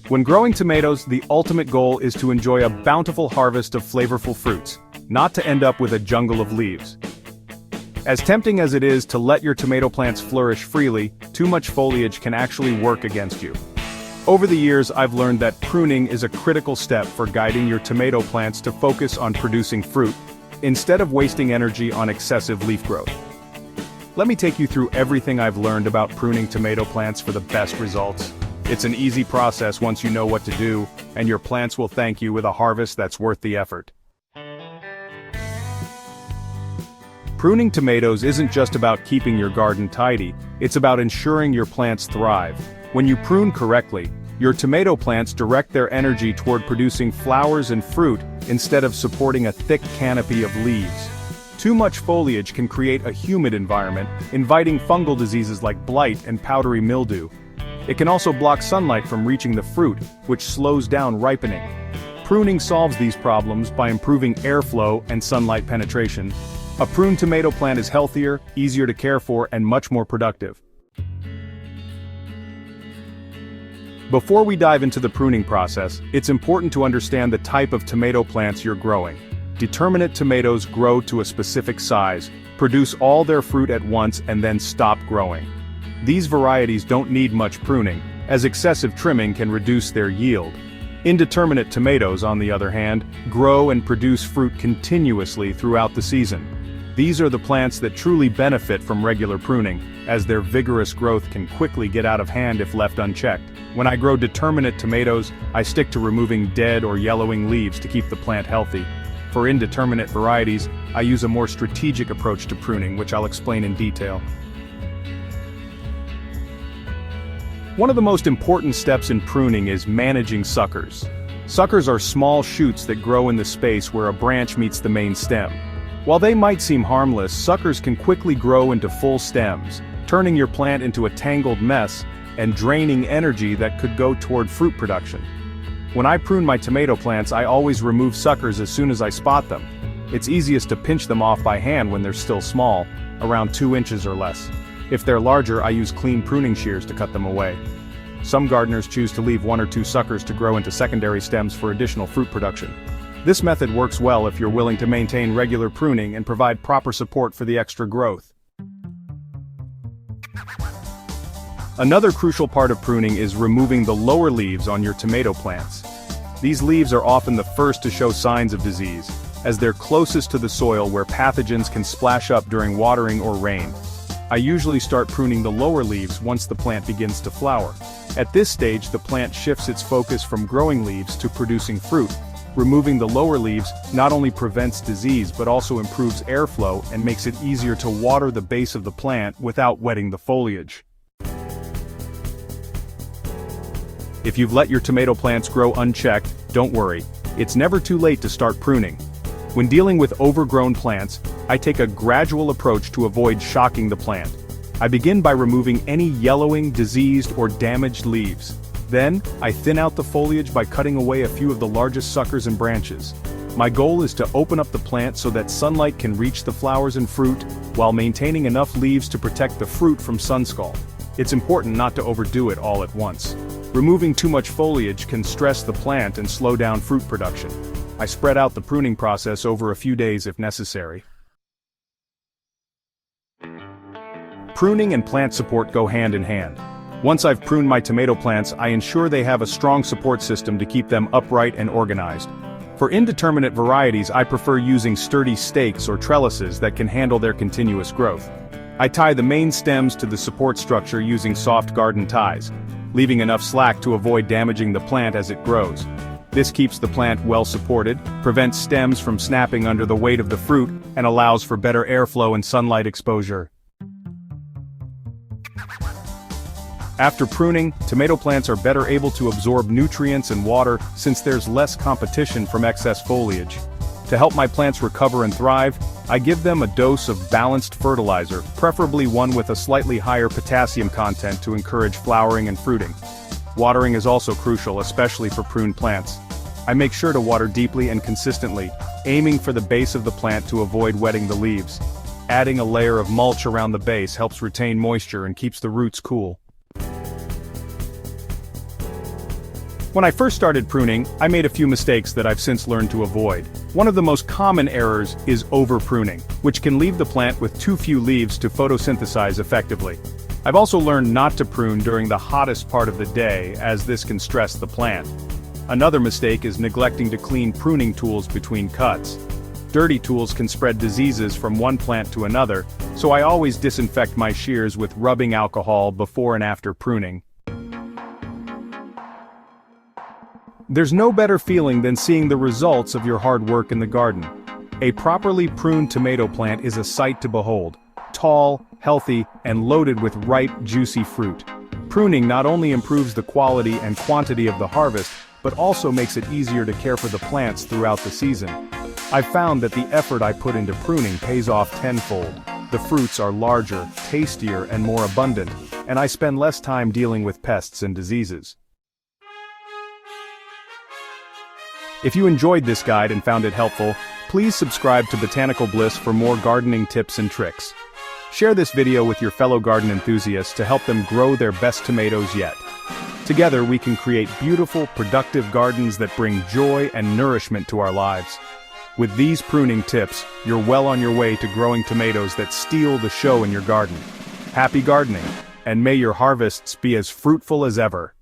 When growing tomatoes, the ultimate goal is to enjoy a bountiful harvest of flavorful fruits, not to end up with a jungle of leaves. As tempting as it is to let your tomato plants flourish freely, too much foliage can actually work against you. Over the years, I've learned that pruning is a critical step for guiding your tomato plants to focus on producing fruit, instead of wasting energy on excessive leaf growth. Let me take you through everything I've learned about pruning tomato plants for the best results. It's an easy process once you know what to do, and your plants will thank you with a harvest that's worth the effort. Pruning tomatoes isn't just about keeping your garden tidy, it's about ensuring your plants thrive. When you prune correctly, your tomato plants direct their energy toward producing flowers and fruit instead of supporting a thick canopy of leaves. Too much foliage can create a humid environment, inviting fungal diseases like blight and powdery mildew. It can also block sunlight from reaching the fruit, which slows down ripening. Pruning solves these problems by improving airflow and sunlight penetration. A pruned tomato plant is healthier, easier to care for, and much more productive. Before we dive into the pruning process, it's important to understand the type of tomato plants you're growing. Determinate tomatoes grow to a specific size, produce all their fruit at once and then stop growing. These varieties don't need much pruning, as excessive trimming can reduce their yield. Indeterminate tomatoes, on the other hand, grow and produce fruit continuously throughout the season. These are the plants that truly benefit from regular pruning, as their vigorous growth can quickly get out of hand if left unchecked. When I grow determinate tomatoes, I stick to removing dead or yellowing leaves to keep the plant healthy. For indeterminate varieties, I use a more strategic approach to pruning, which I'll explain in detail. One of the most important steps in pruning is managing suckers. Suckers are small shoots that grow in the space where a branch meets the main stem. While they might seem harmless, suckers can quickly grow into full stems, turning your plant into a tangled mess and draining energy that could go toward fruit production. When I prune my tomato plants, I always remove suckers as soon as I spot them. It's easiest to pinch them off by hand when they're still small, around 2 inches or less. If they're larger, I use clean pruning shears to cut them away. Some gardeners choose to leave 1 or 2 suckers to grow into secondary stems for additional fruit production. This method works well if you're willing to maintain regular pruning and provide proper support for the extra growth. Another crucial part of pruning is removing the lower leaves on your tomato plants. These leaves are often the first to show signs of disease, as they're closest to the soil where pathogens can splash up during watering or rain. I usually start pruning the lower leaves once the plant begins to flower. At this stage, the plant shifts its focus from growing leaves to producing fruit. Removing the lower leaves not only prevents disease but also improves airflow and makes it easier to water the base of the plant without wetting the foliage. If you've let your tomato plants grow unchecked, don't worry. It's never too late to start pruning. When dealing with overgrown plants, I take a gradual approach to avoid shocking the plant. I begin by removing any yellowing, diseased, or damaged leaves. Then, I thin out the foliage by cutting away a few of the largest suckers and branches. My goal is to open up the plant so that sunlight can reach the flowers and fruit, while maintaining enough leaves to protect the fruit from sun scald. It's important not to overdo it all at once. Removing too much foliage can stress the plant and slow down fruit production. I spread out the pruning process over a few days if necessary. Pruning and plant support go hand in hand. Once I've pruned my tomato plants, I ensure they have a strong support system to keep them upright and organized. For indeterminate varieties, I prefer using sturdy stakes or trellises that can handle their continuous growth. I tie the main stems to the support structure using soft garden ties, leaving enough slack to avoid damaging the plant as it grows. This keeps the plant well supported, prevents stems from snapping under the weight of the fruit, and allows for better airflow and sunlight exposure. After pruning, tomato plants are better able to absorb nutrients and water since there's less competition from excess foliage. To help my plants recover and thrive, I give them a dose of balanced fertilizer, preferably one with a slightly higher potassium content to encourage flowering and fruiting. Watering is also crucial, especially for pruned plants. I make sure to water deeply and consistently, aiming for the base of the plant to avoid wetting the leaves. Adding a layer of mulch around the base helps retain moisture and keeps the roots cool. When I first started pruning, I made a few mistakes that I've since learned to avoid. One of the most common errors is over-pruning, which can leave the plant with too few leaves to photosynthesize effectively. I've also learned not to prune during the hottest part of the day, as this can stress the plant. Another mistake is neglecting to clean pruning tools between cuts. Dirty tools can spread diseases from one plant to another, so I always disinfect my shears with rubbing alcohol before and after pruning. There's no better feeling than seeing the results of your hard work in the garden. A properly pruned tomato plant is a sight to behold. Tall, healthy, and loaded with ripe, juicy fruit. Pruning not only improves the quality and quantity of the harvest, but also makes it easier to care for the plants throughout the season. I've found that the effort I put into pruning pays off tenfold. The fruits are larger, tastier, and more abundant, and I spend less time dealing with pests and diseases. If you enjoyed this guide and found it helpful, please subscribe to Botanical Bliss for more gardening tips and tricks. Share this video with your fellow garden enthusiasts to help them grow their best tomatoes yet. Together we can create beautiful, productive gardens that bring joy and nourishment to our lives. With these pruning tips, you're well on your way to growing tomatoes that steal the show in your garden. Happy gardening, and may your harvests be as fruitful as ever.